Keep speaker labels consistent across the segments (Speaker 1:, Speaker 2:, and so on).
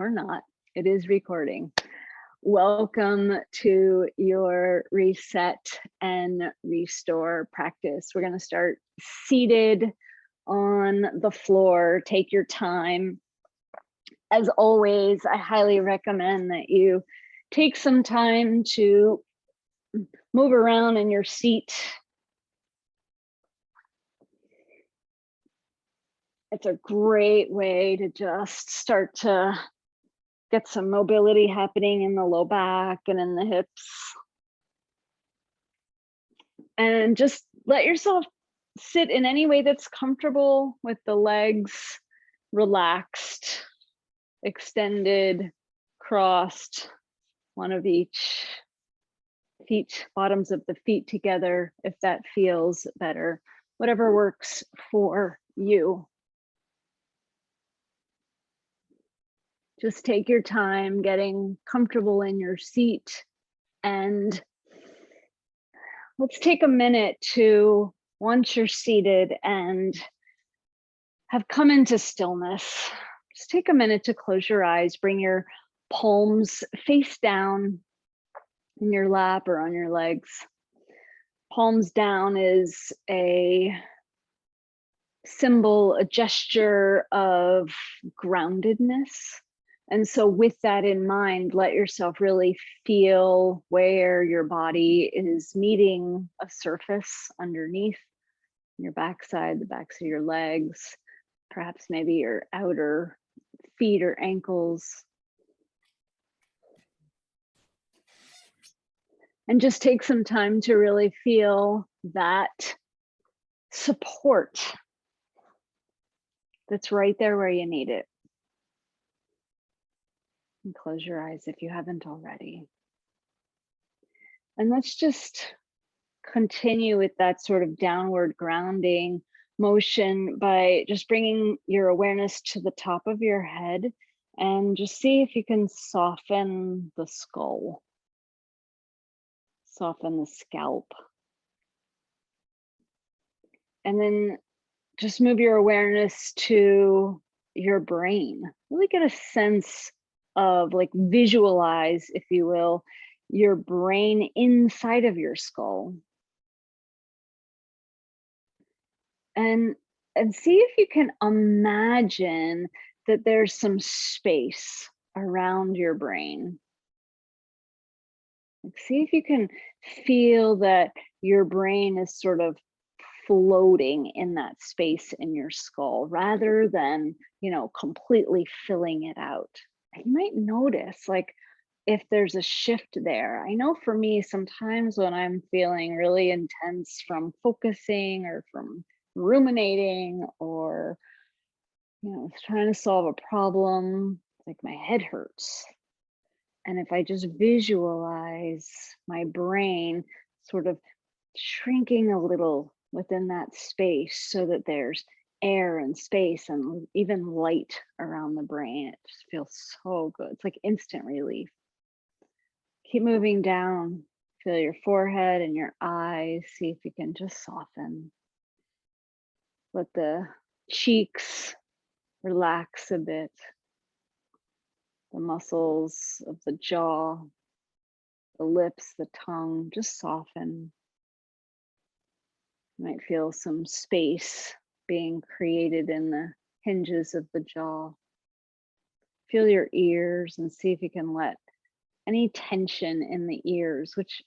Speaker 1: or not, it is recording. Welcome to your reset and restore practice. We're going to start seated on the floor. Take your time. As always, I highly recommend that you take some time to move around in your seat. It's a great way to just start to get some mobility happening in the low back and in the hips. And just let yourself sit in any way that's comfortable, with the legs relaxed, extended, crossed, one of each. Feet, bottoms of the feet together, if that feels better. Whatever works for you. Just take your time getting comfortable in your seat, and let's take a minute to, once you're seated and have come into stillness, just take a minute to close your eyes, bring your palms face down in your lap or on your legs. Palms down is a symbol, a gesture of groundedness. And so with that in mind, let yourself really feel where your body is meeting a surface underneath your backside, the backs of your legs, perhaps maybe your outer feet or ankles. And just take some time to really feel that support that's right there where you need it. And close your eyes if you haven't already. And let's just continue with that sort of downward grounding motion by just bringing your awareness to the top of your head and just see if you can soften the skull, soften the scalp. And then just move your awareness to your brain. Really get a sense of, like, visualize, if you will, your brain inside of your skull. And see if you can imagine that there's some space around your brain. Like, see if you can feel that your brain is sort of floating in that space in your skull, rather than, completely filling it out. And you might notice, like, if there's a shift there. I know for me, sometimes when I'm feeling really intense from focusing or from ruminating or, trying to solve a problem, like, my head hurts. And if I just visualize my brain sort of shrinking a little within that space so that there's air and space and even light around the brain, it just feels so good. It's like instant relief. Keep moving down. Feel your forehead and your eyes. See if you can just soften. Let the cheeks relax a bit. The muscles of the jaw, the lips, the tongue, just soften. You might feel some space being created in the hinges of the jaw. Feel your ears and see if you can let any tension in the ears, which,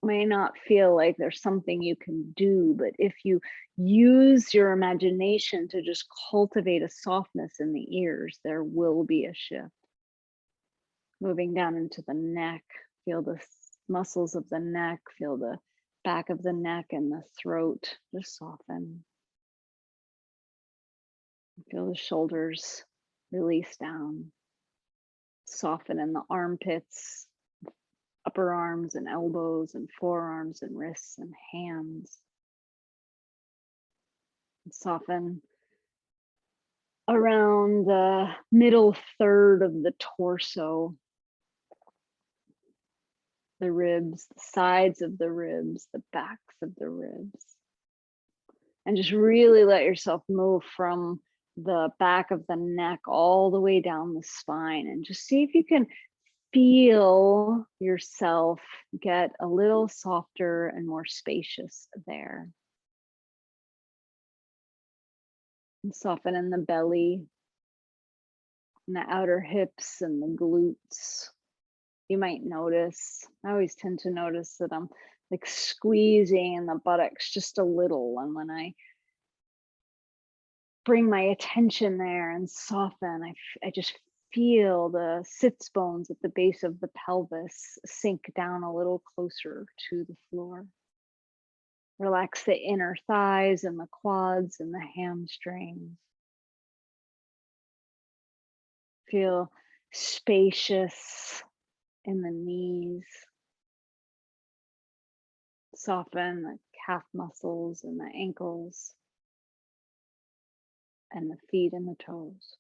Speaker 1: may not feel like there's something you can do, but if you use your imagination to just cultivate a softness in the ears, there will be a shift. Moving down into the neck, feel the muscles of the neck, feel the back of the neck and the throat, just soften. Feel the shoulders release down. Soften in the armpits, upper arms and elbows and forearms and wrists and hands. And soften around the middle third of the torso, the ribs, the sides of the ribs, the backs of the ribs. And just really let yourself move from the back of the neck all the way down the spine, and just see if you can feel yourself get a little softer and more spacious there. And soften in the belly, and the outer hips and the glutes. You might notice, I always tend to notice that I'm like squeezing in the buttocks just a little. And when I bring my attention there and soften, I just feel the sits bones at the base of the pelvis sink down a little closer to the floor. Relax the inner thighs and the quads and the hamstrings. Feel spacious in the knees. Soften the calf muscles and the ankles and the feet and the toes.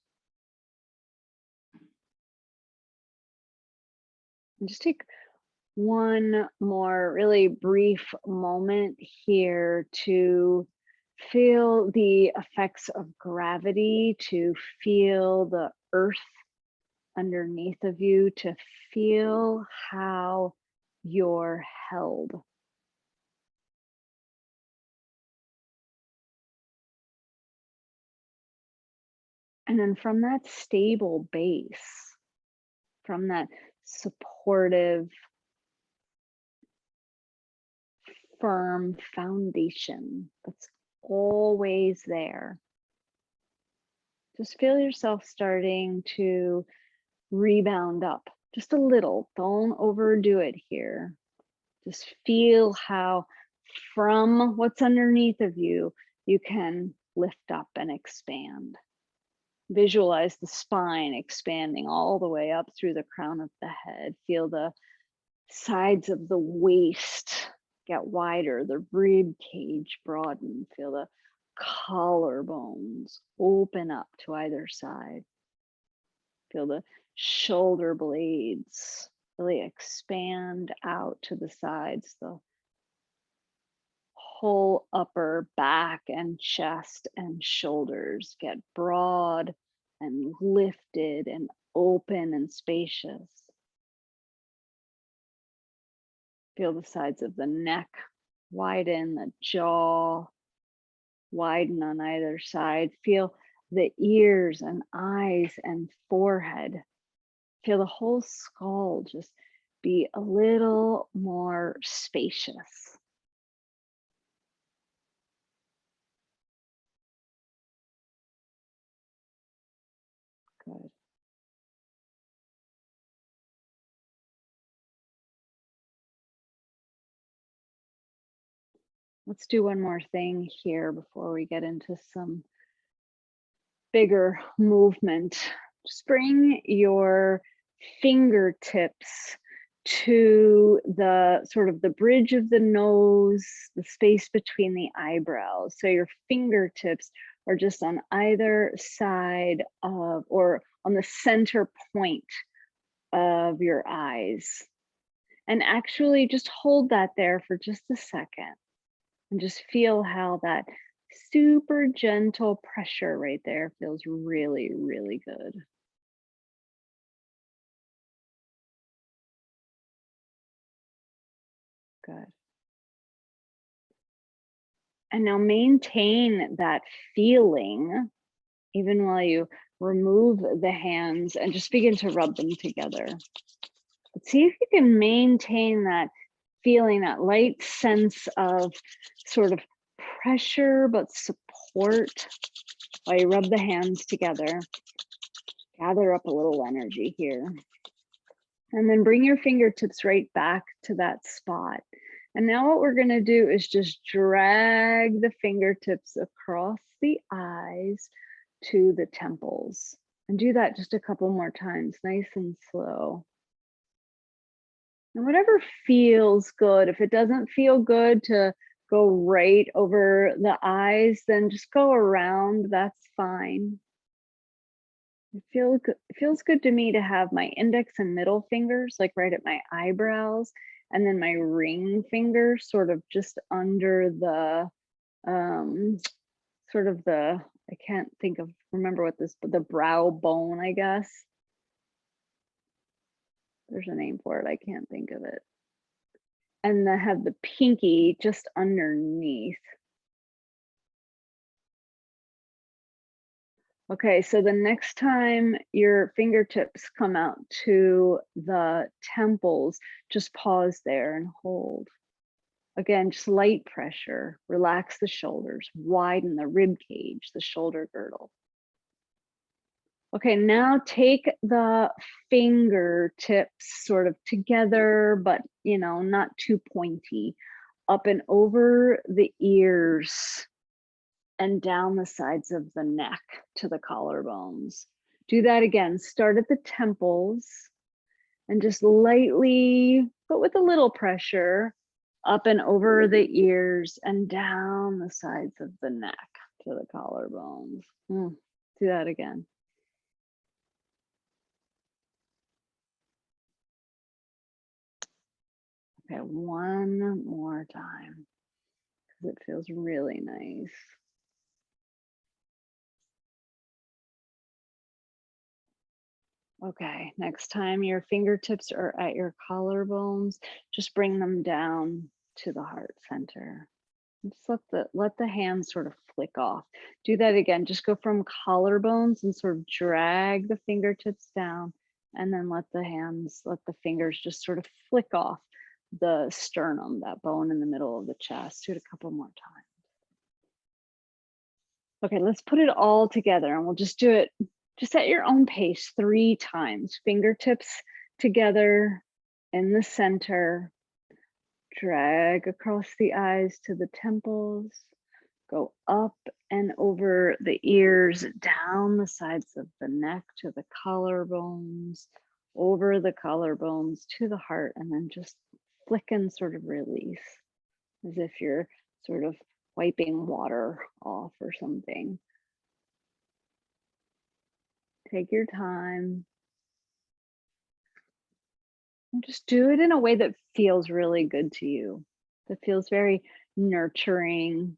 Speaker 1: And just take one more really brief moment here to feel the effects of gravity, to feel the earth underneath of you, to feel how you're held. And then from that stable base, from that supportive, firm foundation that's always there, just feel yourself starting to rebound up just a little. Don't overdo it here. Just feel how from what's underneath of you, you can lift up and expand. Visualize the spine expanding all the way up through the crown of the head. Feel the sides of the waist get wider, the rib cage broaden. Feel the collarbones open up to either side. Feel the shoulder blades really expand out to the sides. The whole upper back and chest and shoulders get broad and lifted and open and spacious. Feel the sides of the neck widen, the jaw widen on either side. Feel the ears and eyes and forehead. Feel the whole skull just be a little more spacious. Good. Let's do one more thing here before we get into some bigger movement. Just bring your fingertips to the sort of the bridge of the nose, the space between the eyebrows. So your fingertips are just on either side of, or on the center point of your eyes. And actually just hold that there for just a second. And just feel how that super gentle pressure right there feels really, really good. Good. And now maintain that feeling even while you remove the hands and just begin to rub them together. But see if you can maintain that feeling, that light sense of sort of pressure but support while you rub the hands together. Gather up a little energy here. And then bring your fingertips right back to that spot. And now what we're going to do is just drag the fingertips across the eyes to the temples. And do that just a couple more times, nice and slow. And whatever feels good, if it doesn't feel good to go right over the eyes, then just go around, that's fine. It feels good to me to have my index and middle fingers like right at my eyebrows, and then my ring finger sort of just under the sort of I can't remember what but the brow bone, I guess. There's a name for it, I can't think of it. And then have the pinky just underneath. Okay, so the next time your fingertips come out to the temples, just pause there and hold. Again, just light pressure, relax the shoulders, widen the rib cage, the shoulder girdle. Okay, now take the fingertips sort of together, but not too pointy, up and over the ears and down the sides of the neck to the collarbones. Do that again. Start at the temples and just lightly, but with a little pressure, up and over the ears and down the sides of the neck to the collarbones. Do that again. Okay, one more time, because it feels really nice. Okay, next time your fingertips are at your collarbones, just bring them down to the heart center. Just let the hands sort of flick off. Do that again. Just go from collarbones and sort of drag the fingertips down, and then let the fingers just sort of flick off the sternum, that bone in the middle of the chest. Do it a couple more times. Okay, let's put it all together, and we'll just do it just at your own pace 3 times. Fingertips together in the center. Drag across the eyes to the temples. Go up and over the ears, down the sides of the neck to the collarbones, over the collarbones to the heart, and then just flick and sort of release, as if you're sort of wiping water off or something. Take your time. And just do it in a way that feels really good to you, that feels very nurturing.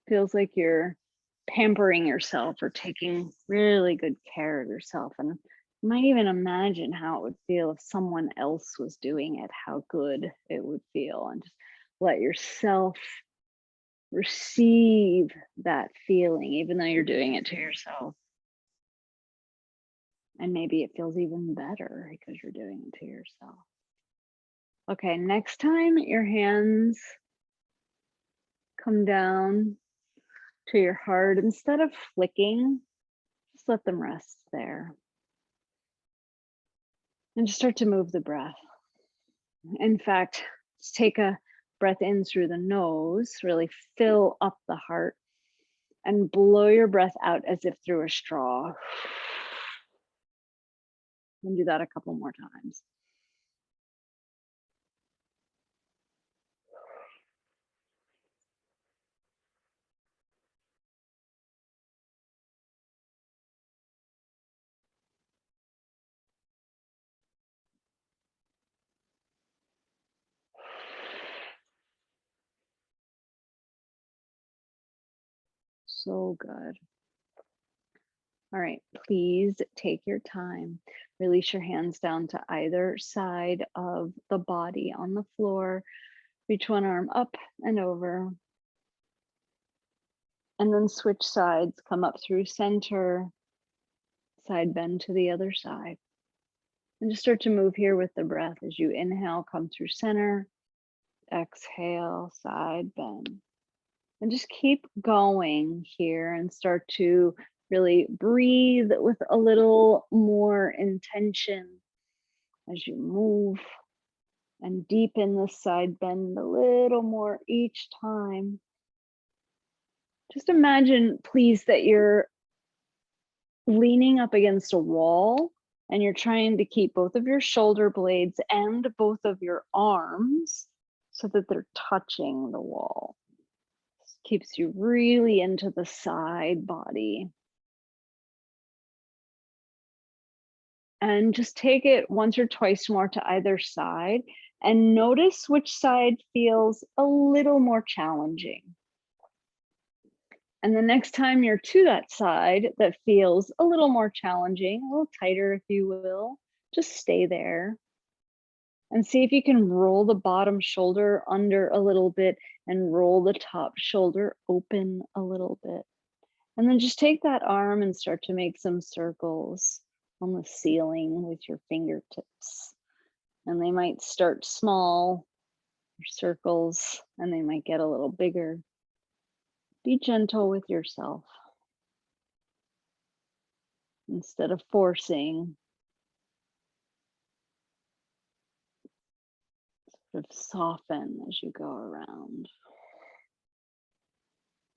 Speaker 1: Feels like you're pampering yourself or taking really good care of yourself. And you might even imagine how it would feel if someone else was doing it, how good it would feel. And just let yourself receive that feeling, even though you're doing it to yourself. And maybe it feels even better because you're doing it to yourself. Okay, next time your hands come down to your heart, instead of flicking, just let them rest there. And just start to move the breath. In fact, just take a breath in through the nose, really fill up the heart, and blow your breath out as if through a straw. And do that a couple more times. So good. All right, please take your time. Release your hands down to either side of the body on the floor. Reach one arm up and over. And then switch sides, come up through center, side bend to the other side. And just start to move here with the breath. As you inhale, come through center, exhale, side bend. And just keep going here and start to really breathe with a little more intention as you move and deepen the side bend a little more each time. Just imagine, please, that you're leaning up against a wall and you're trying to keep both of your shoulder blades and both of your arms so that they're touching the wall. This keeps you really into the side body. And just take it once or twice more to either side and notice which side feels a little more challenging. And the next time you're to that side that feels a little more challenging, a little tighter, if you will, just stay there and see if you can roll the bottom shoulder under a little bit and roll the top shoulder open a little bit. And then just take that arm and start to make some circles on the ceiling with your fingertips. And they might start small, circles, and they might get a little bigger. Be gentle with yourself. Instead of forcing, sort of soften as you go around.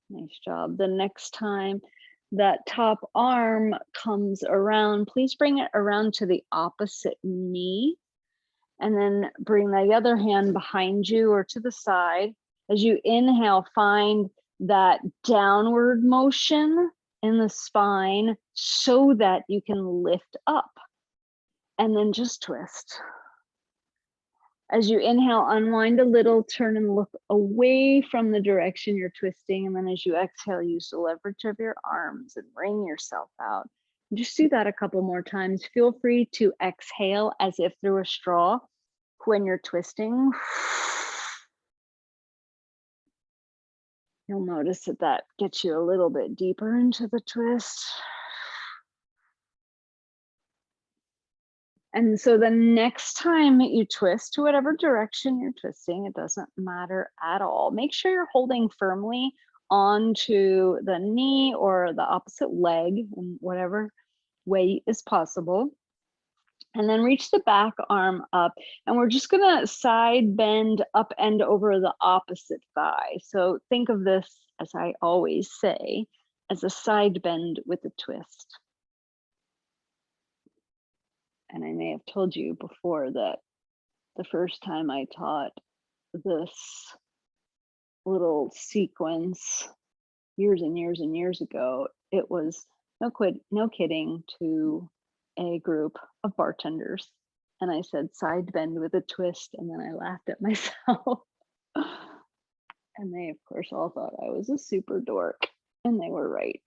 Speaker 1: Nice job. The next time that top arm comes around, please bring it around to the opposite knee. And then bring the other hand behind you or to the side. As you inhale, find that downward motion in the spine so that you can lift up. And then just twist. As you inhale, unwind a little, turn and look away from the direction you're twisting. And then as you exhale, use the leverage of your arms and bring yourself out. Just do that a couple more times. Feel free to exhale as if through a straw when you're twisting. You'll notice that that gets you a little bit deeper into the twist. And so the next time you twist to whatever direction you're twisting, it doesn't matter at all. Make sure you're holding firmly onto the knee or the opposite leg in whatever way is possible. And then reach the back arm up, and we're just gonna side bend up and over the opposite thigh. So think of this, as I always say, as a side bend with a twist. And I may have told you before that the first time I taught this little sequence years and years and years ago, it was no kidding to a group of bartenders. And I said side bend with a twist, and then I laughed at myself. And they, of course, all thought I was a super dork, and they were right.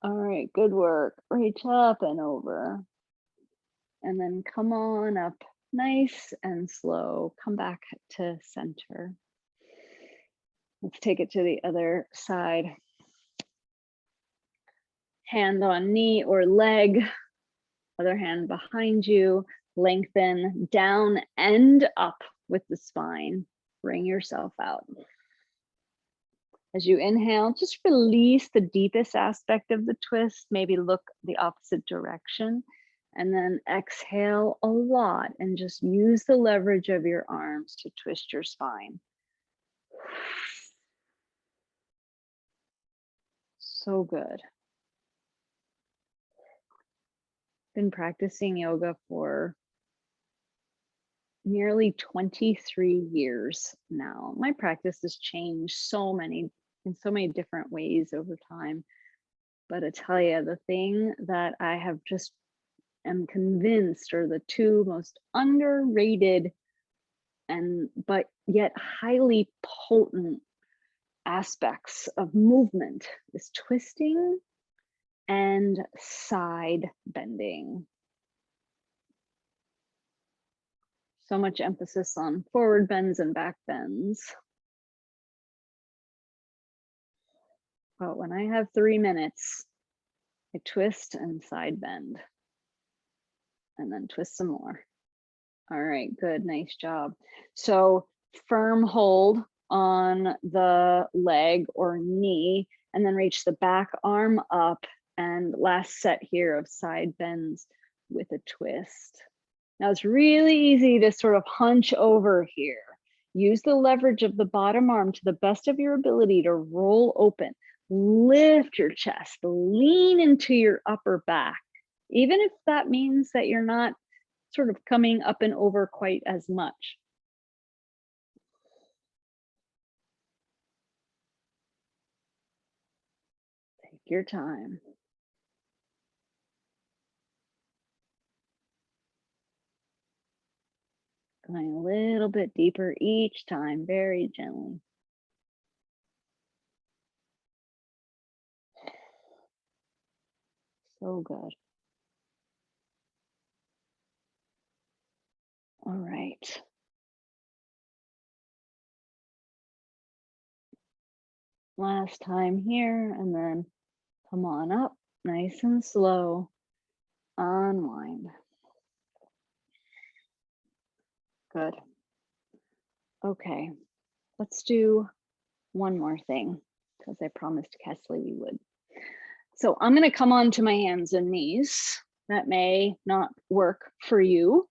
Speaker 1: All right, good work. Reach up and over. And then come on up nice and slow. Come back to center. Let's take it to the other side. Hand on knee or leg, other hand behind you. Lengthen down and up with the spine. Bring yourself out. As you inhale, just release the deepest aspect of the twist, maybe look the opposite direction, and then exhale a lot and just use the leverage of your arms to twist your spine. So good. Been practicing yoga for nearly 23 years now. My practice has changed in so many different ways over time. But I tell you, the thing that I have just am convinced are the two most underrated but yet highly potent aspects of movement is twisting and side bending. So much emphasis on forward bends and back bends. But when I have 3 minutes, I twist and side bend. And then twist some more. All right, good, nice job. So firm hold on the leg or knee, and then reach the back arm up, and last set here of side bends with a twist. Now it's really easy to sort of hunch over here. Use the leverage of the bottom arm to the best of your ability to roll open. Lift your chest, lean into your upper back, even if that means that you're not sort of coming up and over quite as much. Take your time. Going a little bit deeper each time, very gently. So good. All right. Last time here, and then come on up, nice and slow. Unwind. Good. Okay, let's do one more thing because I promised Kesley we would. So I'm going to come onto my hands and knees. That may not work for you.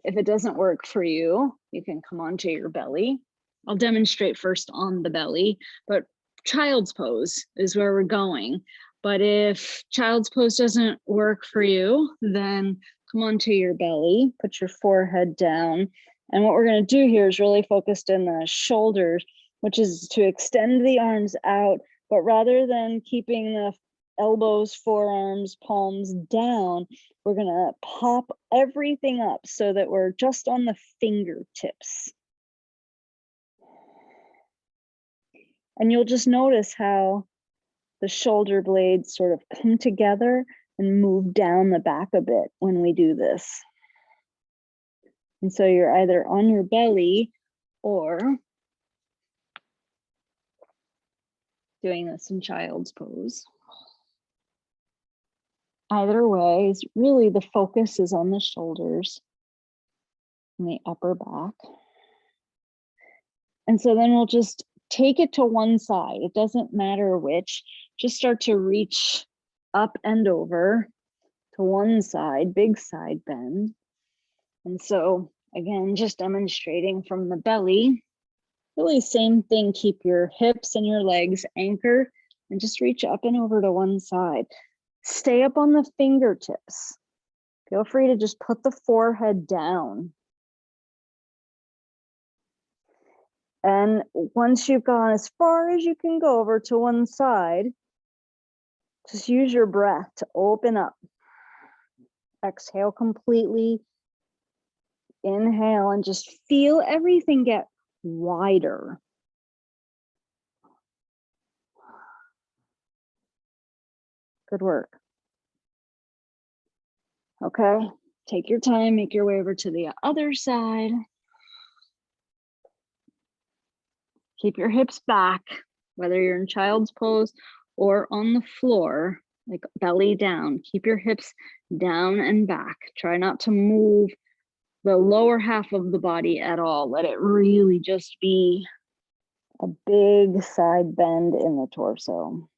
Speaker 1: If it doesn't work for you, you can come onto your belly. I'll demonstrate first on the belly, but child's pose is where we're going. But if child's pose doesn't work for you, then come onto your belly, put your forehead down. And what we're going to do here is really focused in the shoulders, which is to extend the arms out, but rather than keeping the elbows, forearms, palms down, we're going to pop everything up so that we're just on the fingertips. And you'll just notice how the shoulder blades sort of come together and move down the back a bit when we do this. And so you're either on your belly or doing this in child's pose. Either way, is really the focus is on the shoulders and the upper back. And so then we'll just take it to one side. It doesn't matter which, just start to reach up and over to one side, big side bend. And so again, just demonstrating from the belly, really same thing, keep your hips and your legs anchored and just reach up and over to one side. Stay up on the fingertips. Feel free to just put the forehead down. And once you've gone as far as you can go over to one side, just use your breath to open up. Exhale completely. Inhale and just feel everything get wider. Good work. Okay, take your time, make your way over to the other side. Keep your hips back, whether you're in child's pose or on the floor, like belly down. Keep your hips down and back. Try not to move the lower half of the body at all. Let it really just be a big side bend in the torso.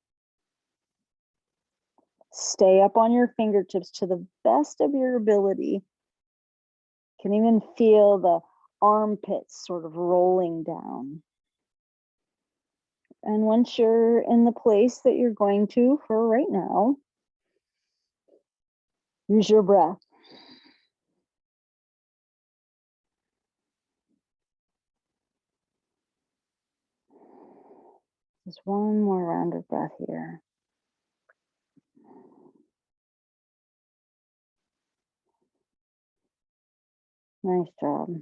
Speaker 1: Stay up on your fingertips to the best of your ability. You can even feel the armpits sort of rolling down. And once you're in the place that you're going to for right now, use your breath. Just one more round of breath here. Nice job.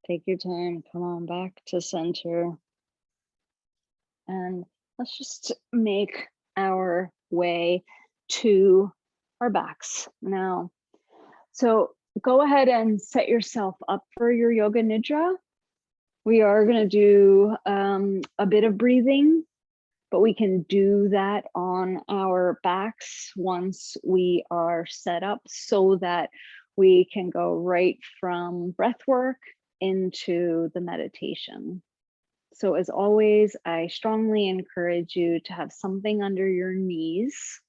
Speaker 1: Take your time, come on back to center. And let's just make our way to our backs now. So go ahead and set yourself up for your Yoga Nidra. We are going to do a bit of breathing, but we can do that on our backs once we are set up so that we can go right from breath work into the meditation. So as always, I strongly encourage you to have something under your knees.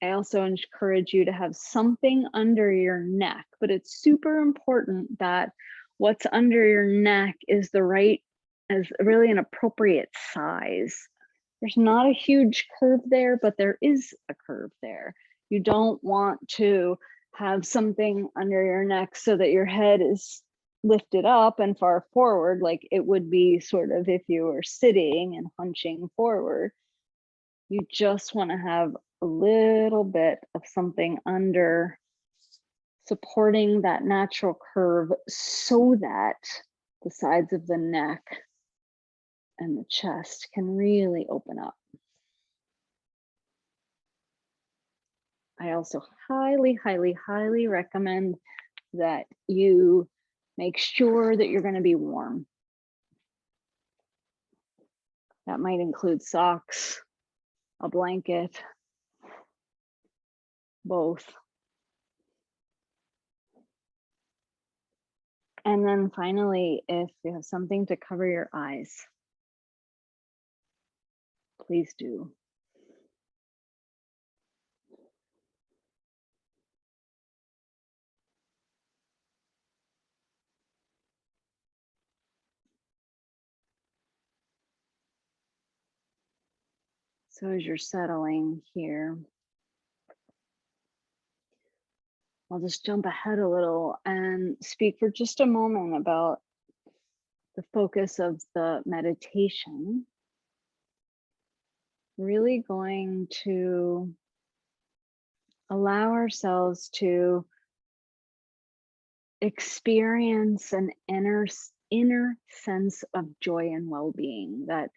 Speaker 1: I also encourage you to have something under your neck, but it's super important that what's under your neck is really an appropriate size. There's not a huge curve there, but there is a curve there. You don't want to have something under your neck so that your head is lifted up and far forward, like it would be sort of if you were sitting and hunching forward. You just want to have a little bit of something under supporting that natural curve so that the sides of the neck and the chest can really open up. I also highly, highly, highly recommend that you make sure that you're going to be warm. That might include socks, a blanket, both. And then finally, if you have something to cover your eyes, please do. So as you're settling here, I'll just jump ahead a little and speak for just a moment about the focus of the meditation. Really going to allow ourselves to experience an inner sense of joy and well-being that,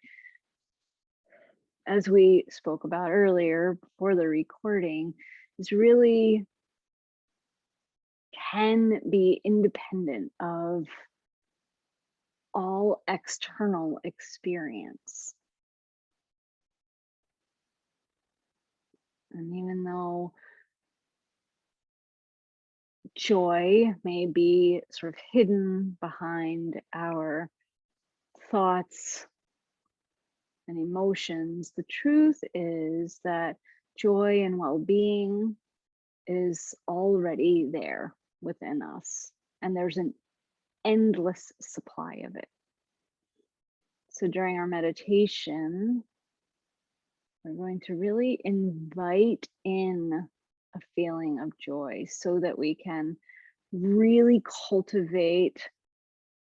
Speaker 1: as we spoke about earlier before the recording, is really can be independent of all external experience. And even though joy may be sort of hidden behind our thoughts and emotions, the truth is that joy and well-being is already there within us, and there's an endless supply of it. So during our meditation, we're going to really invite in a feeling of joy so that we can really cultivate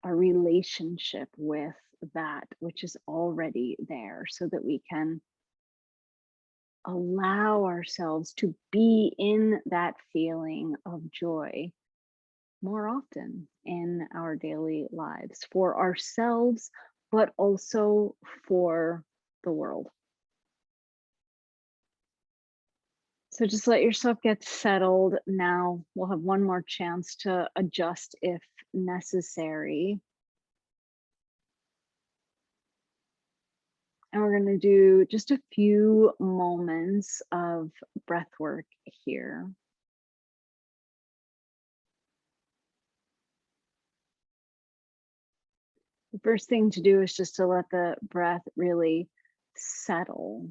Speaker 1: a relationship with that which is already there, so that we can allow ourselves to be in that feeling of joy more often in our daily lives for ourselves, but also for the world. So just let yourself get settled. Now we'll have one more chance to adjust if necessary. And we're going to do just a few moments of breath work here. The first thing to do is just to let the breath really settle.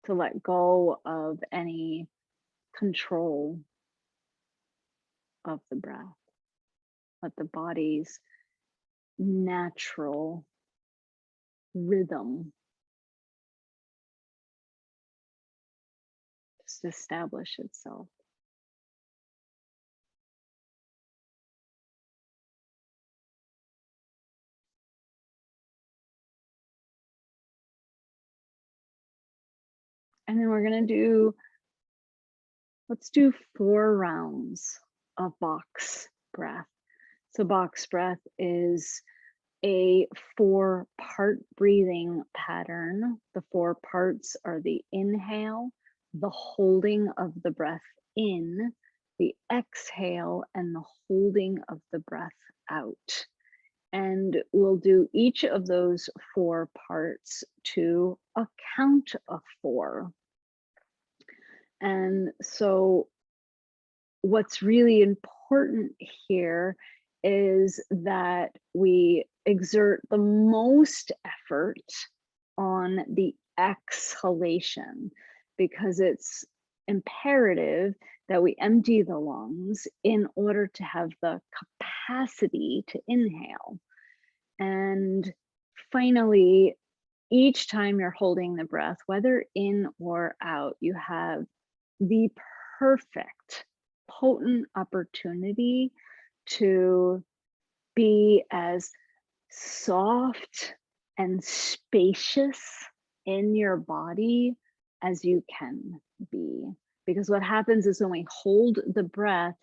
Speaker 1: To let go of any control of the breath. Let the body's natural rhythm just establish itself. And then we're going to do, let's do 4 rounds of box breath. So box breath is a 4-part breathing pattern. The 4 parts are the inhale, the holding of the breath in, the exhale, and the holding of the breath out. And we'll do each of those 4 parts to a count of 4. And so what's really important here is that we exert the most effort on the exhalation, because it's imperative that we empty the lungs in order to have the capacity to inhale. And finally, each time you're holding the breath, whether in or out, you have the perfect, potent opportunity to be as soft and spacious in your body as you can be. Because what happens is when we hold the breath,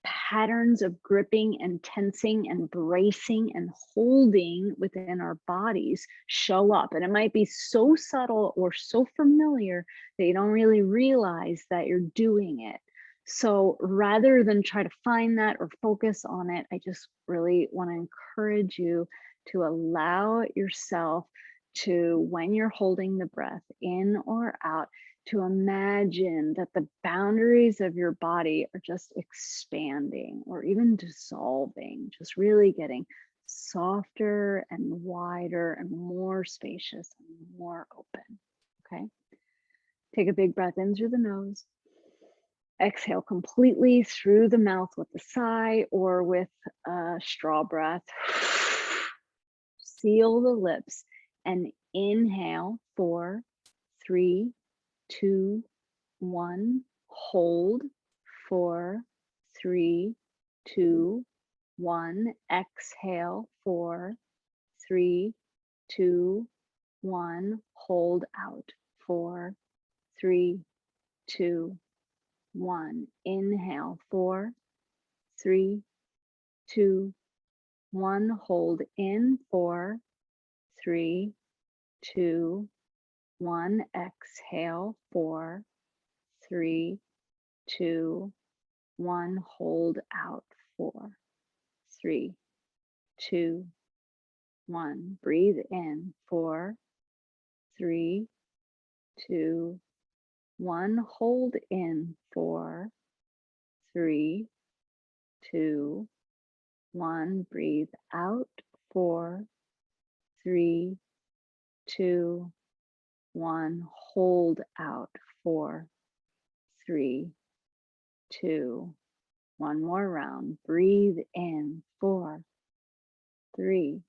Speaker 1: patterns of gripping and tensing and bracing and holding within our bodies show up. And it might be so subtle or so familiar that you don't really realize that you're doing it. So rather than try to find that or focus on it, I just really want to encourage you to allow yourself to, when you're holding the breath in or out, to imagine that the boundaries of your body are just expanding or even dissolving, just really getting softer and wider and more spacious and more open. Okay. Take a big breath in through the nose. Exhale completely through the mouth with a sigh or with a straw breath. Seal the lips and inhale 4, 3, 2, 1. Hold 4, 3, 2, 1. Exhale 4, 3, 2, 1. Hold out 4, 3, 2, 1. Inhale 4, 3, 2, 1. Hold in 4, 3, 2, 1. Exhale 4, 3, 2, 1. Hold out 4, 3, 2, 1. Breathe in 4, 3, 2, 1. Hold in 4, 3, 2, 1. Breathe out 4, 3, 2, 1. Hold out 4, 3, 2. One more round. Breathe in 4, 3,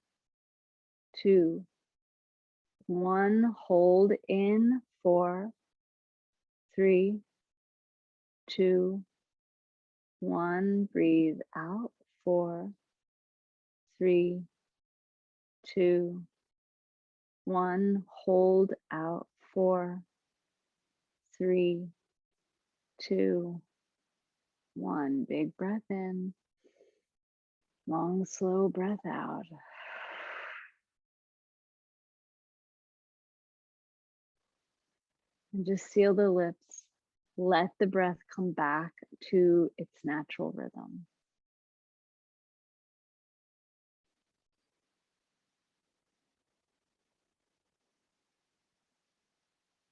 Speaker 1: 2, 1. Hold in 4, 3, 2, 1. Breathe out 4, 3, 2, 1. Hold out 4, 3, 2, 1. Big breath in. Long, slow breath out. And just seal the lips. Let the breath come back to its natural rhythm.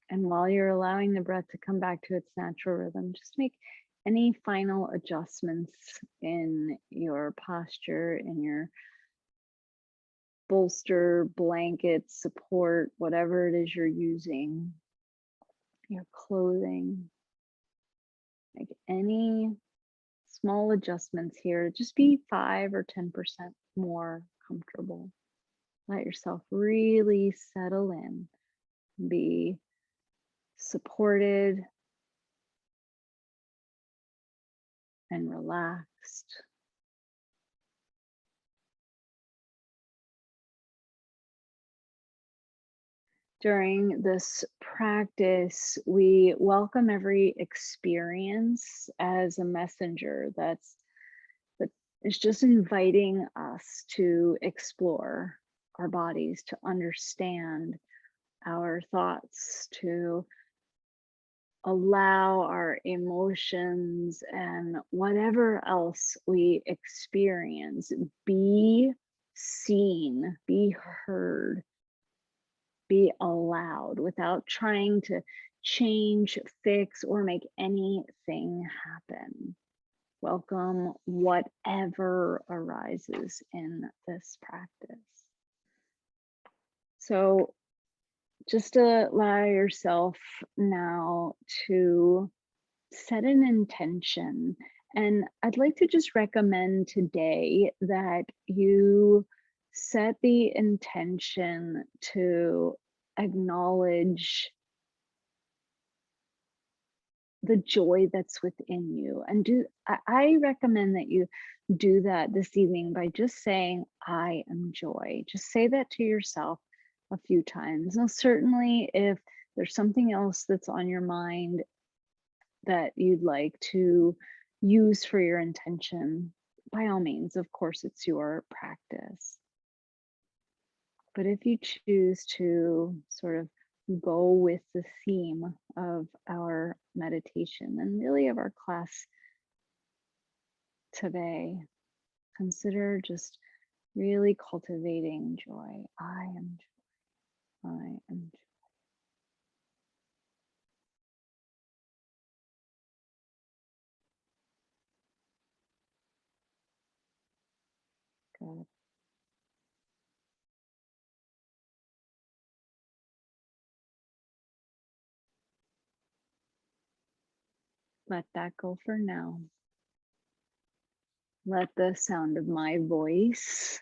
Speaker 1: And while you're allowing the breath to come back to its natural rhythm, just make any final adjustments in your posture, in your bolster, blanket, support, whatever it is you're using, your clothing. Make any small adjustments here. Just be 5 or 10% more comfortable. Let yourself really settle in, be supported and relaxed. During this practice, we welcome every experience as a messenger that is just inviting us to explore our bodies, to understand our thoughts, to allow our emotions and whatever else we experience be seen, be heard, be allowed without trying to change, fix, or make anything happen. Welcome whatever arises in this practice. So just allow yourself now to set an intention. And I'd like to just recommend today that you set the intention to acknowledge the joy that's within you. And I recommend that you do that this evening by just saying, I am joy. Just say that to yourself a few times. Now, certainly if there's something else that's on your mind that you'd like to use for your intention, by all means, of course, it's your practice. But if you choose to sort of go with the theme of our meditation and really of our class today, consider just really cultivating joy. I am joy. I am joy. Let that go for now. Let the sound of my voice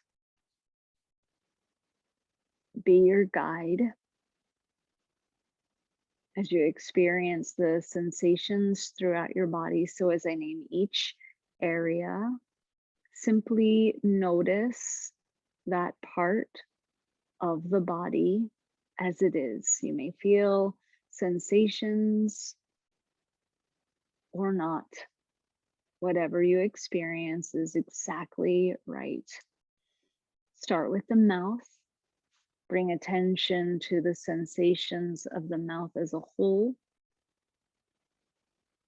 Speaker 1: be your guide as you experience the sensations throughout your body. So, as I name each area, simply notice that part of the body as it is. You may feel sensations or not. Whatever you experience is exactly right. Start with the mouth. Bring attention to the sensations of the mouth as a whole.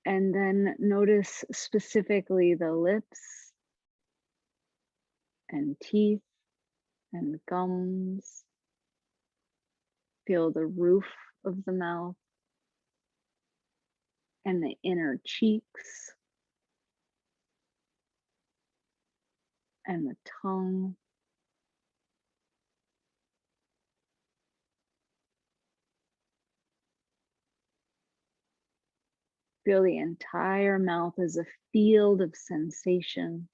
Speaker 1: And then notice specifically the lips and teeth and gums. Feel the roof of the mouth and the inner cheeks and the tongue. Feel the entire mouth as a field of sensation.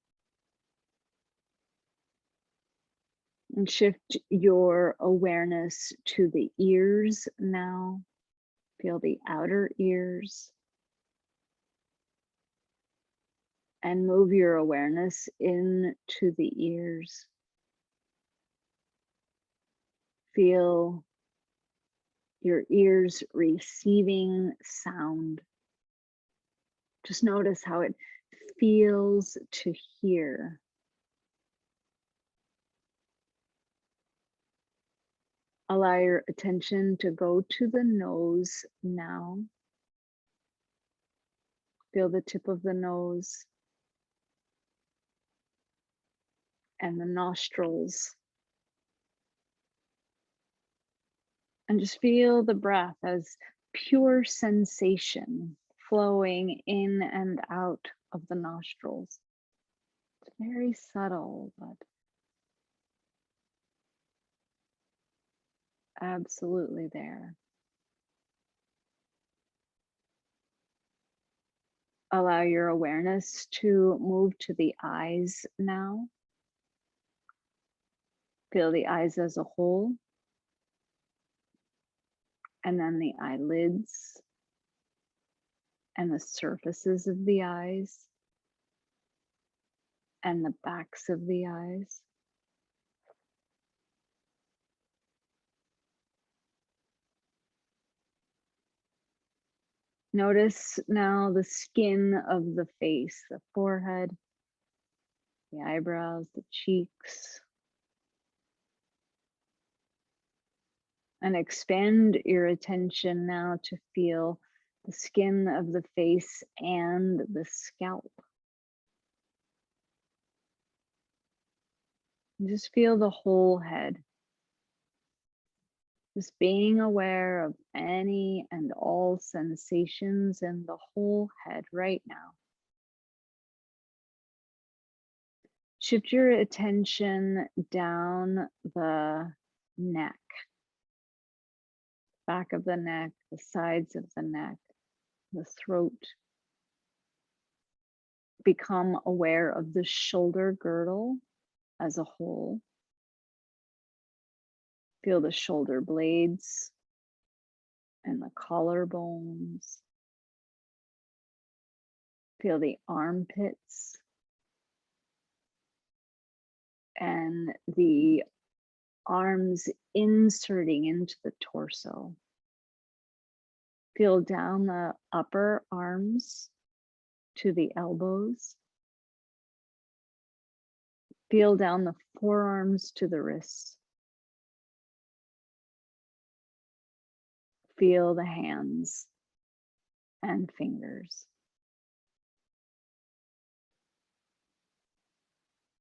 Speaker 1: And shift your awareness to the ears now. Feel the outer ears. And move your awareness into the ears. Feel your ears receiving sound. Just notice how it feels to hear. Allow your attention to go to the nose now. Feel the tip of the nose and the nostrils. And just feel the breath as pure sensation flowing in and out of the nostrils. It's very subtle, but absolutely there. Allow your awareness to move to the eyes now. Feel the eyes as a whole, and then the eyelids and the surfaces of the eyes and the backs of the eyes. Notice now the skin of the face, the forehead, the eyebrows, the cheeks. And expand your attention now to feel the skin of the face and the scalp. And just feel the whole head. Just being aware of any and all sensations in the whole head right now. Shift your attention down the neck, back of the neck, the sides of the neck, the throat. Become aware of the shoulder girdle as a whole. Feel the shoulder blades and the collarbones. Feel the armpits and the arms inserting into the torso. Feel down the upper arms to the elbows. Feel down the forearms to the wrists. Feel the hands and fingers.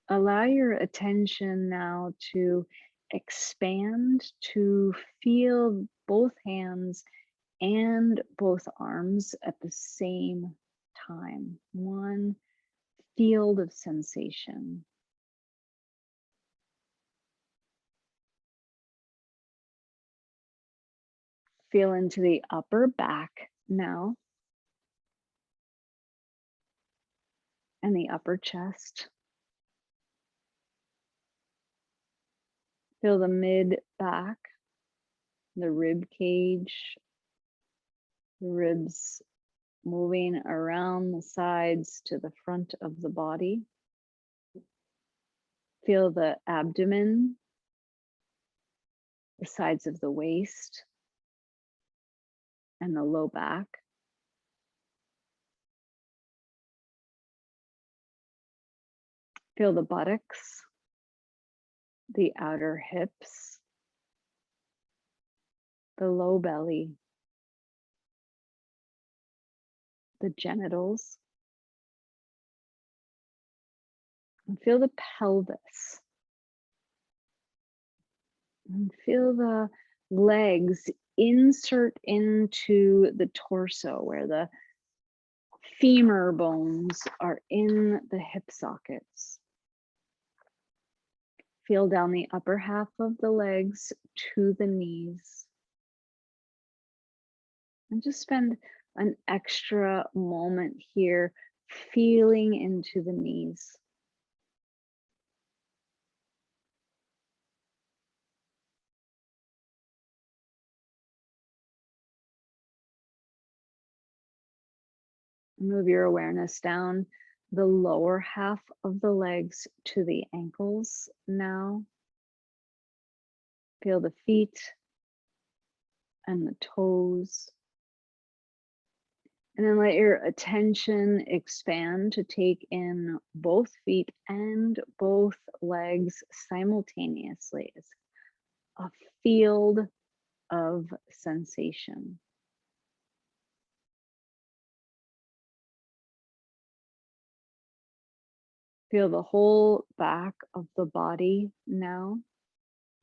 Speaker 1: Allow your attention now to expand to feel both hands and both arms at the same time. One field of sensation. Feel into the upper back now and the upper chest. Feel the mid back, the rib cage, the ribs moving around the sides to the front of the body. Feel the abdomen, the sides of the waist, and the low back. Feel the buttocks, the outer hips, the low belly, the genitals, and feel the pelvis. And feel the legs insert into the torso where the femur bones are in the hip sockets. Feel down the upper half of the legs to the knees. And just spend an extra moment here feeling into the knees. Move your awareness down the lower half of the legs to the ankles now. Feel the feet and the toes. And then let your attention expand to take in both feet and both legs simultaneously as a field of sensation. Feel the whole back of the body now,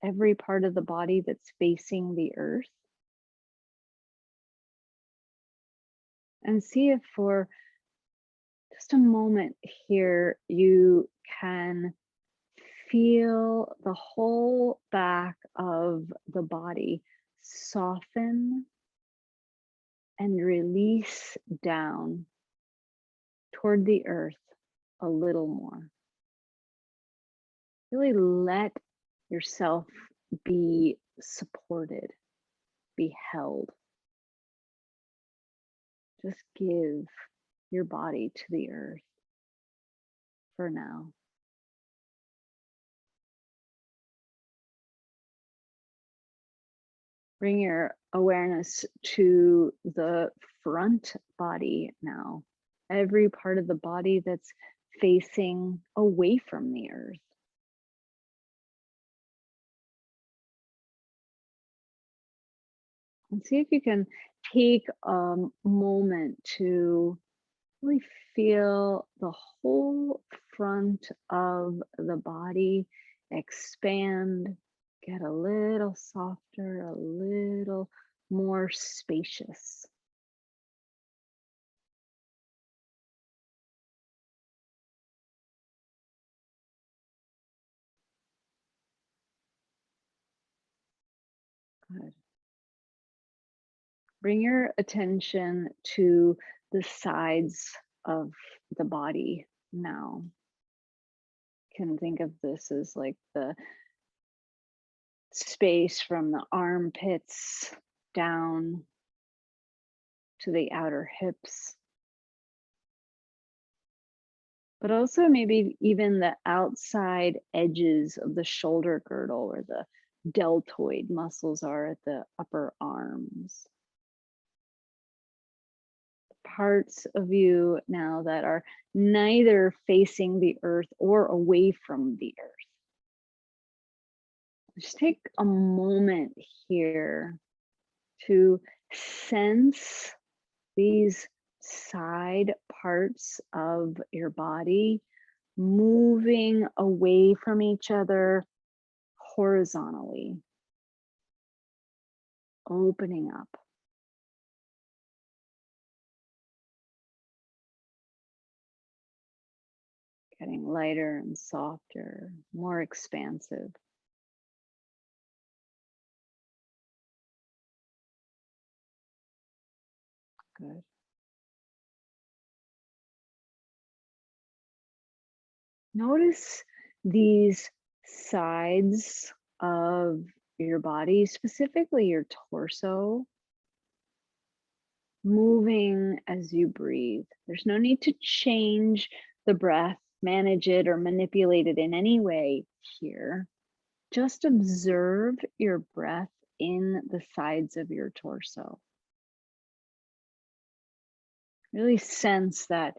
Speaker 1: every part of the body that's facing the earth. And see if for just a moment here, you can feel the whole back of the body soften and release down toward the earth a little more. Really let yourself be supported, be held. Just give your body to the earth for now. Bring your awareness to the front body now. Every part of the body that's facing away from the earth. And see if you can take a moment to really feel the whole front of the body expand, get a little softer, a little more spacious. Good. Bring your attention to the sides of the body now. You can think of this as like the space from the armpits down to the outer hips, but also maybe even the outside edges of the shoulder girdle where the deltoid muscles are at the upper arms. parts of you now that are neither facing the earth or away from the earth. Just take a moment here to sense these side parts of your body moving away from each other horizontally, opening up. Getting lighter and softer, more expansive. Good. Notice these sides of your body, specifically your torso, moving as you breathe. There's no need to change the breath, manage it, or manipulate it in any way here. Just observe your breath in the sides of your torso. Really sense that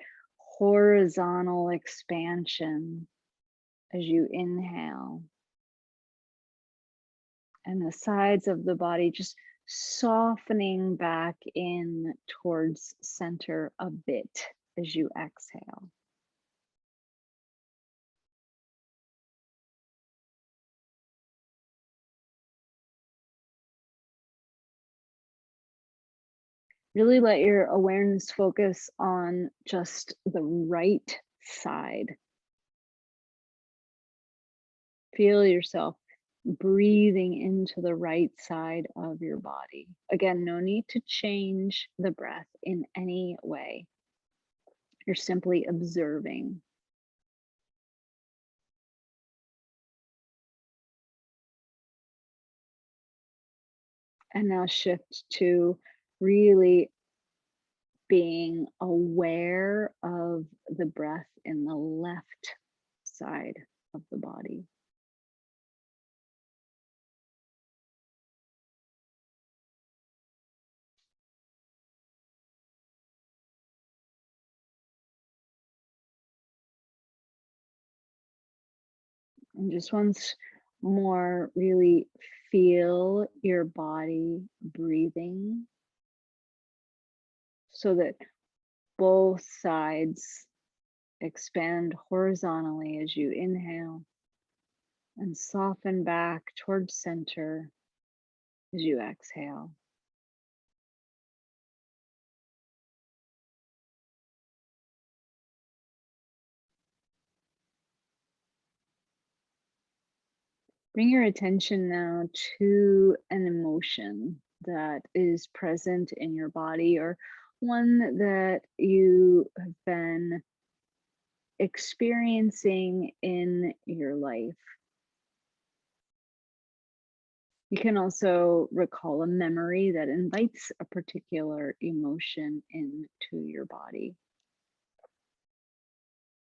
Speaker 1: horizontal expansion as you inhale, and the sides of the body just softening back in towards center a bit as you exhale. Really let your awareness focus on just the right side. Feel yourself breathing into the right side of your body. Again, no need to change the breath in any way. You're simply observing. And now shift to really being aware of the breath in the left side of the body. And just once more, really feel your body breathing so that both sides expand horizontally as you inhale and soften back towards center as you exhale. Bring your attention now to an emotion that is present in your body, or one that you have been experiencing in your life. You can also recall a memory that invites a particular emotion into your body.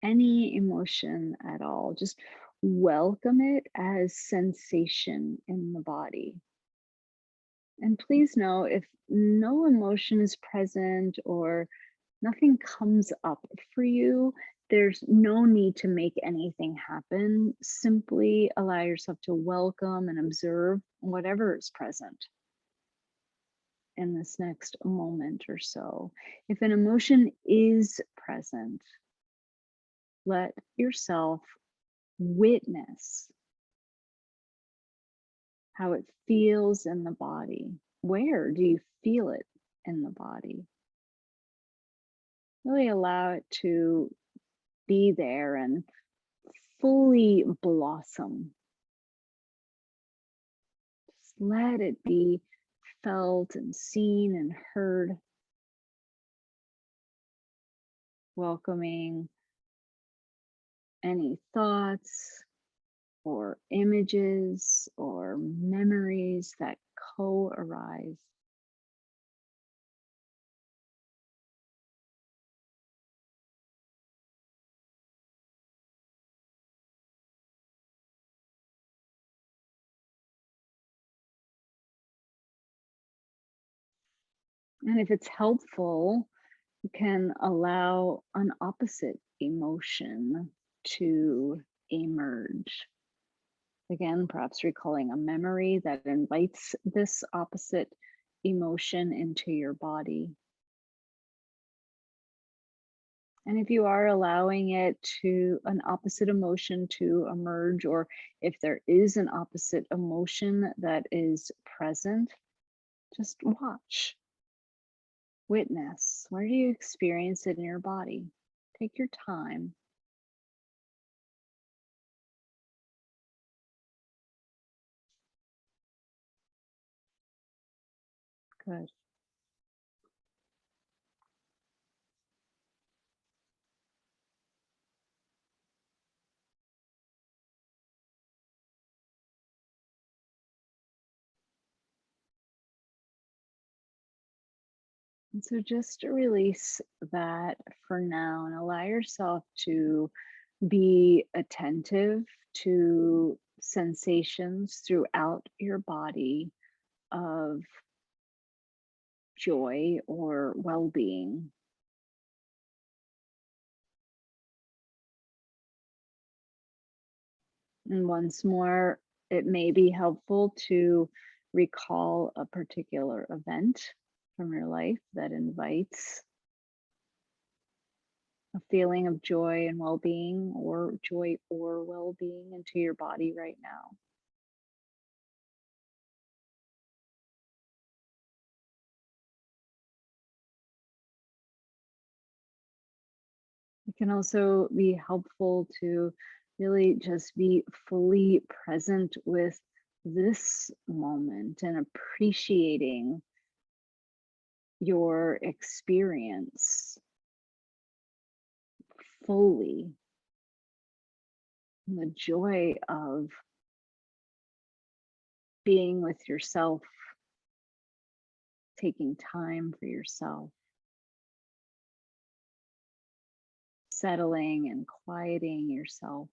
Speaker 1: Any emotion at all, just welcome it as sensation in the body. And please know if no emotion is present or nothing comes up for you, there's no need to make anything happen. Simply allow yourself to welcome and observe whatever is present in this next moment or so. If an emotion is present, let yourself witness how it feels in the body. Where do you feel it in the body? Really allow it to be there and fully blossom. Just let it be felt and seen and heard, welcoming any thoughts or images or memories that co-arise. And if it's helpful, You can allow an opposite emotion to emerge. Again, perhaps recalling a memory that invites this opposite emotion into your body. And if you are allowing it to an opposite emotion to emerge, or if there is an opposite emotion that is present, just watch, witness. Where do you experience it in your body? Take your time. Good. And so just release that for now and allow yourself to be attentive to sensations throughout your body of joy or well being. And once more, it may be helpful to recall a particular event from your life that invites a feeling of joy and well being, or joy or well being into your body right now. It can also be helpful to really just be fully present with this moment and appreciating your experience fully. And the joy of being with yourself, taking time for yourself, settling and quieting yourself.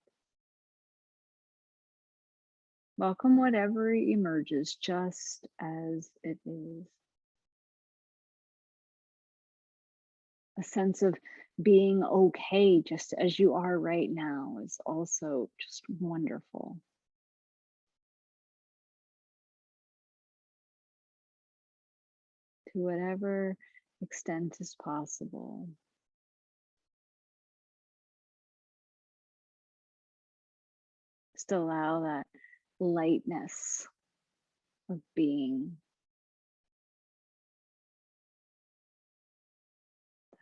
Speaker 1: Welcome whatever emerges just as it is. A sense of being okay just as you are right now is also just wonderful. To whatever extent is possible. Just allow that lightness of being,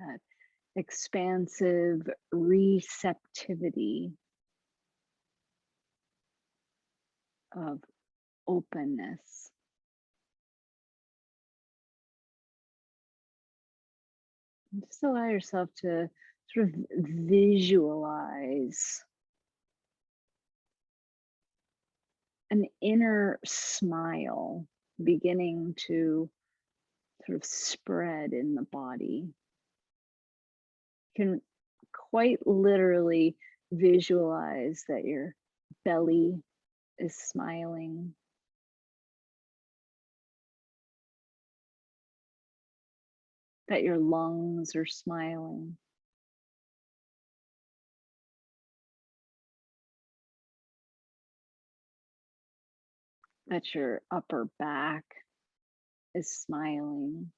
Speaker 1: that expansive receptivity of openness. And just allow yourself to sort of visualize an inner smile beginning to sort of spread in the body. You can quite literally visualize that your belly is smiling, that your lungs are smiling, that your upper back is smiling,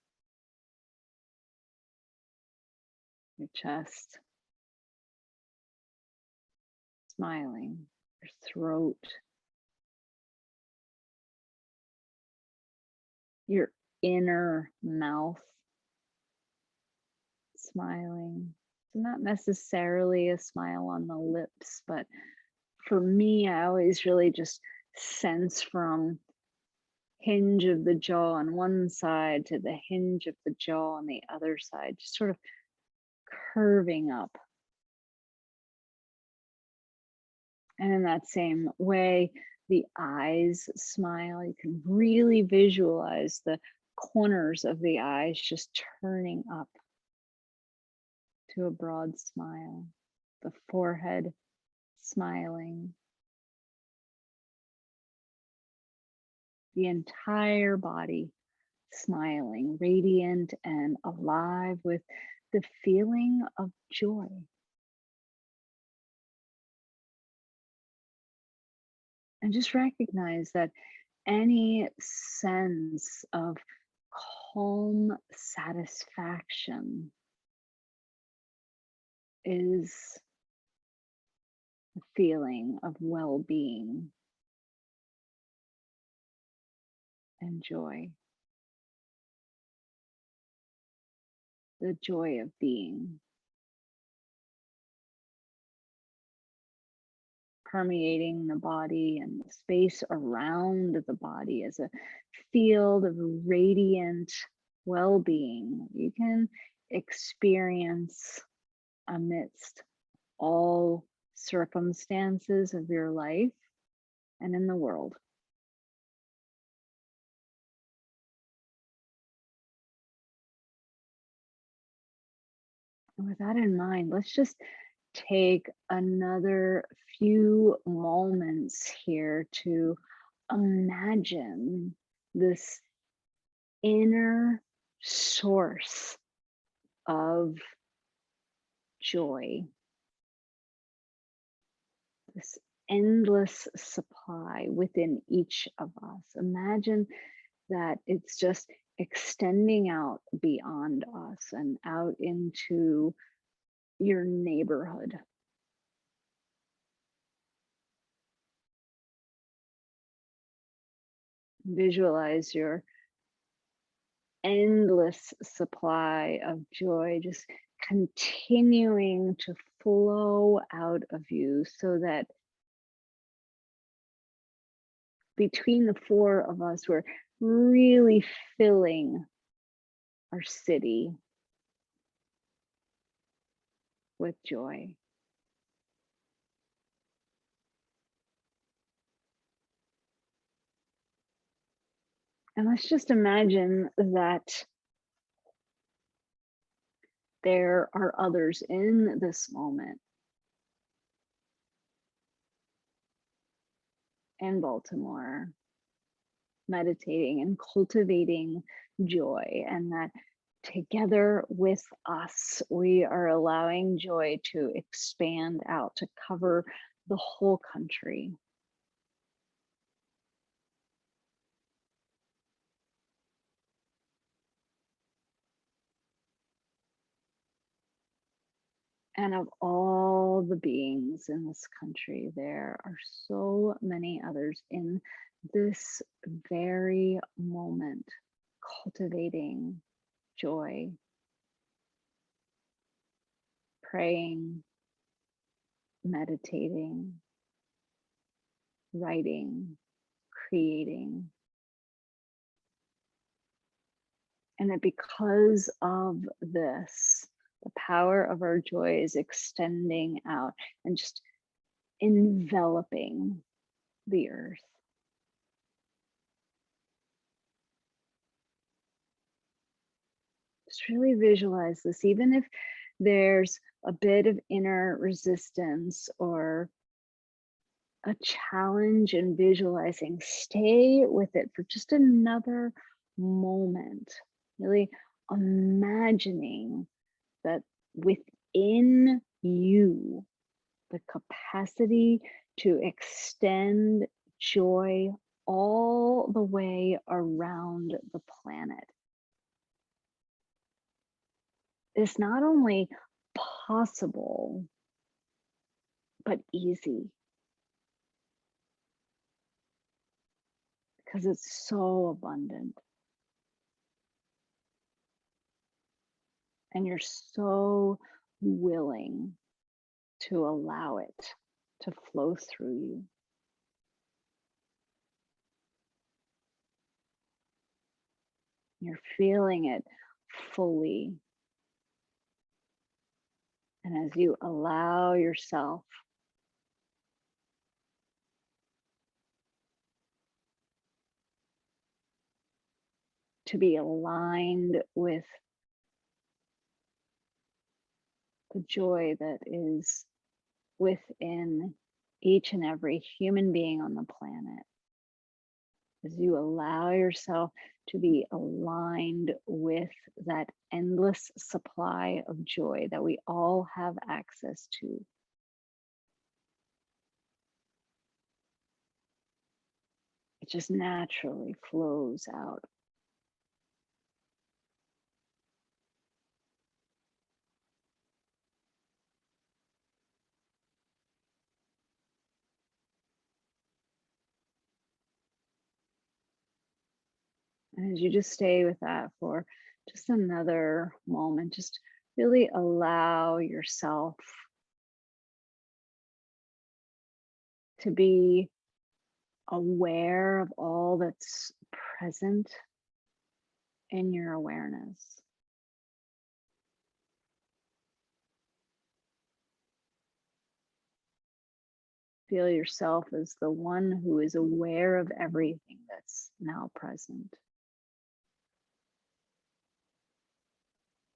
Speaker 1: your chest smiling, your throat, your inner mouth smiling. So not necessarily a smile on the lips, but for me, I always really just sense from hinge of the jaw on one side to the hinge of the jaw on the other side, just sort of curving up. And in that same way, the eyes smile. You can really visualize the corners of the eyes just turning up to a broad smile, the forehead smiling, the entire body smiling, radiant and alive with the feeling of joy. And just recognize that any sense of calm satisfaction is a feeling of well-being and joy, the joy of being, permeating the body and the space around the body as a field of radiant well-being you can experience amidst all circumstances of your life and in the world. And with that in mind, let's just take another few moments here to imagine this inner source of joy, this endless supply within each of us. Imagine that it's just extending out beyond us and out into your neighborhood. Visualize your endless supply of joy just continuing to flow out of you so that between the four of us, we're really filling our city with joy. And let's just imagine that there are others in this moment in Baltimore meditating and cultivating joy, and that together with us, we are allowing joy to expand out to cover the whole country. And of all the beings in this country, there are so many others in this very moment cultivating joy, praying, meditating, writing, creating. And that because of this, the power of our joy is extending out and just enveloping the earth. Just really visualize this, even if there's a bit of inner resistance or a challenge in visualizing, stay with it for just another moment, really imagining that within you, the capacity to extend joy all the way around the planet is not only possible, but easy. Because it's so abundant. And you're so willing to allow it to flow through you. You're feeling it fully. And as you allow yourself to be aligned with the joy that is within each and every human being on the planet, as you allow yourself to be aligned with that endless supply of joy that we all have access to. It just naturally flows out. And as you just stay with that for just another moment, just really allow yourself to be aware of all that's present in your awareness. Feel yourself as the one who is aware of everything that's now present.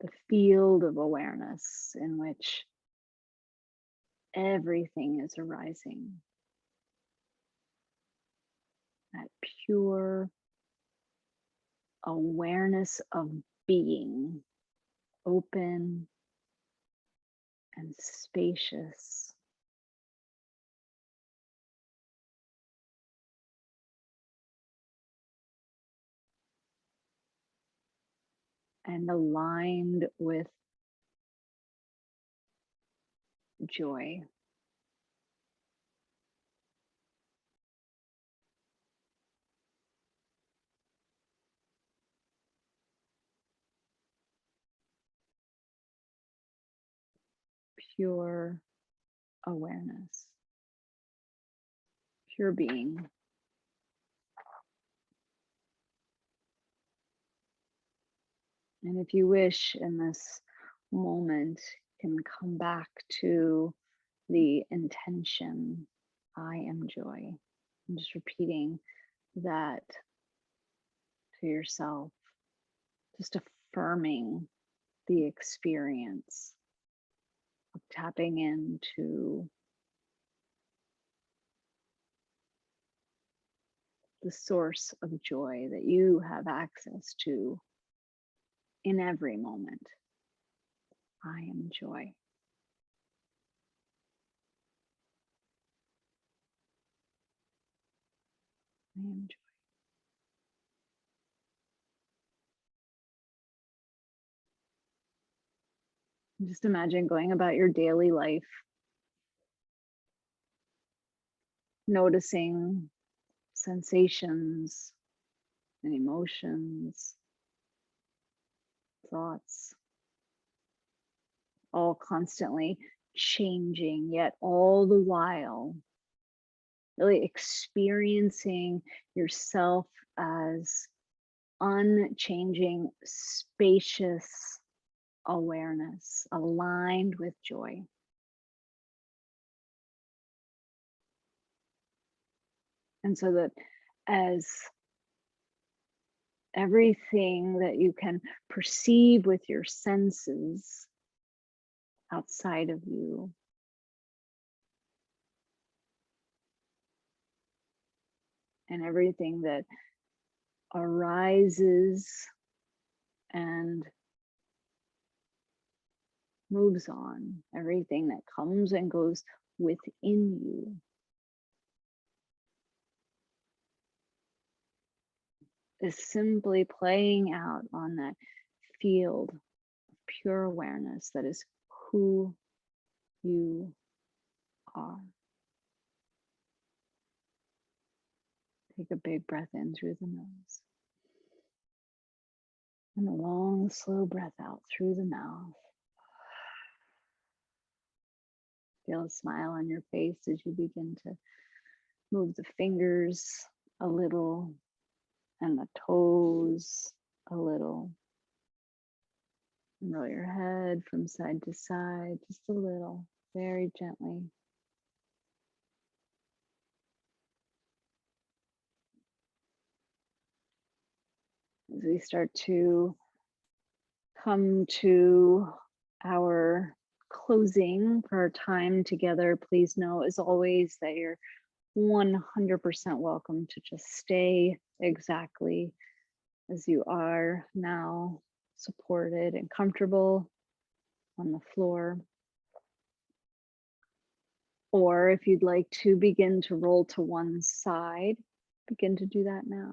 Speaker 1: The field of awareness in which everything is arising. That pure awareness of being, open and spacious. And aligned with joy. Pure awareness. Pure being. And if you wish in this moment, can come back to the intention, I am joy. And just repeating that to yourself, just affirming the experience of tapping into the source of joy that you have access to in every moment. I am joy. I am joy. Just imagine going about your daily life, noticing sensations and emotions, thoughts, all constantly changing, yet all the while really experiencing yourself as unchanging, spacious awareness, aligned with joy. And so that as everything that you can perceive with your senses outside of you and everything that arises and moves on, everything that comes and goes within you is simply playing out on that field of pure awareness that is who you are. Take a big breath in through the nose and a long, slow breath out through the mouth. Feel a smile on your face as you begin to move the fingers a little and the toes a little. And roll your head from side to side, just a little, very gently. As we start to come to our closing for our time together, please know as always that you're 100% welcome to just stay exactly as you are now supported and comfortable on the floor. Or if you'd like to begin to roll to one side, begin to do that now.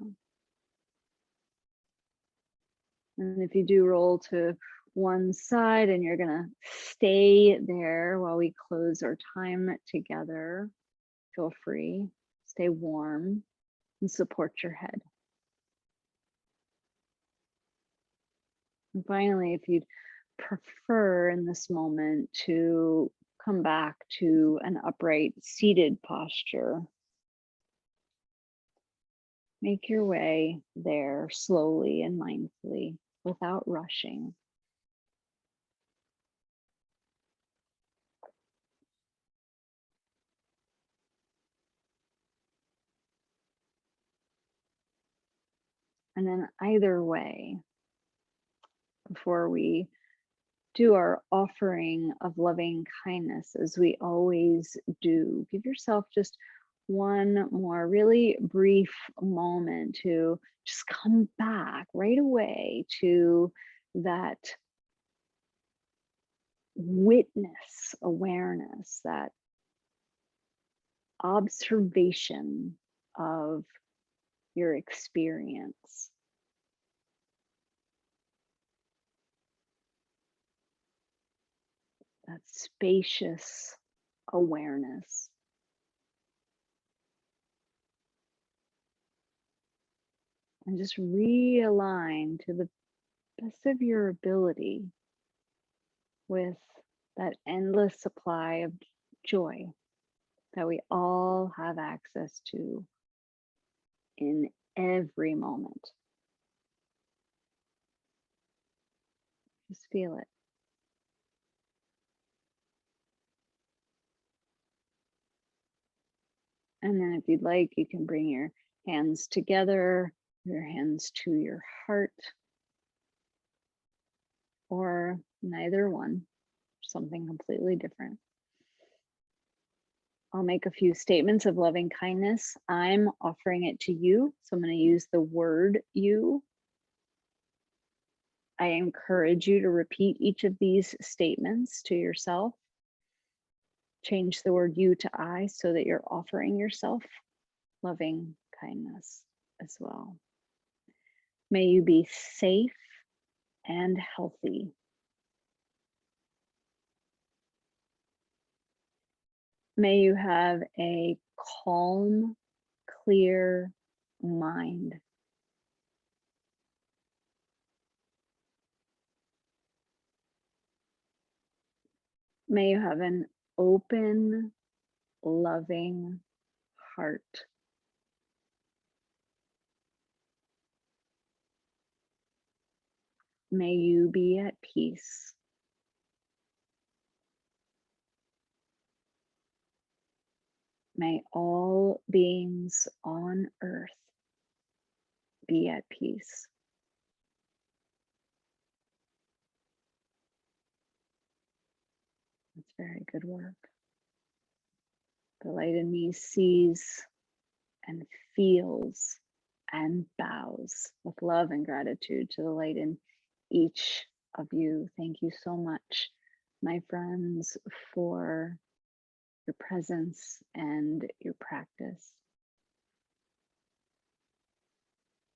Speaker 1: And if you do roll to one side and you're gonna stay there while we close our time together, feel free, stay warm and support your head. And finally, if you'd prefer in this moment to come back to an upright seated posture, make your way there slowly and mindfully without rushing. And then either way, before we do our offering of loving kindness, as we always do, give yourself just one more really brief moment to just come back right away to that witness awareness, that observation of your experience. That spacious awareness. And just realign to the best of your ability with that endless supply of joy that we all have access to in every moment. Just feel it. And then if you'd like, you can bring your hands together, your hands to your heart, or neither one, something completely different. I'll make a few statements of loving kindness. I'm offering it to you, so I'm going to use the word you. I encourage you to repeat each of these statements to yourself. Change the word you to I so that you're offering yourself loving kindness as well. May you be safe and healthy. May you have a calm, clear mind. May you have an open, loving heart. May you be at peace. May all beings on earth be at peace. That's very good work. The light in me sees and feels and bows with love and gratitude to the light in each of you. Thank you so much, my friends, for your presence and your practice.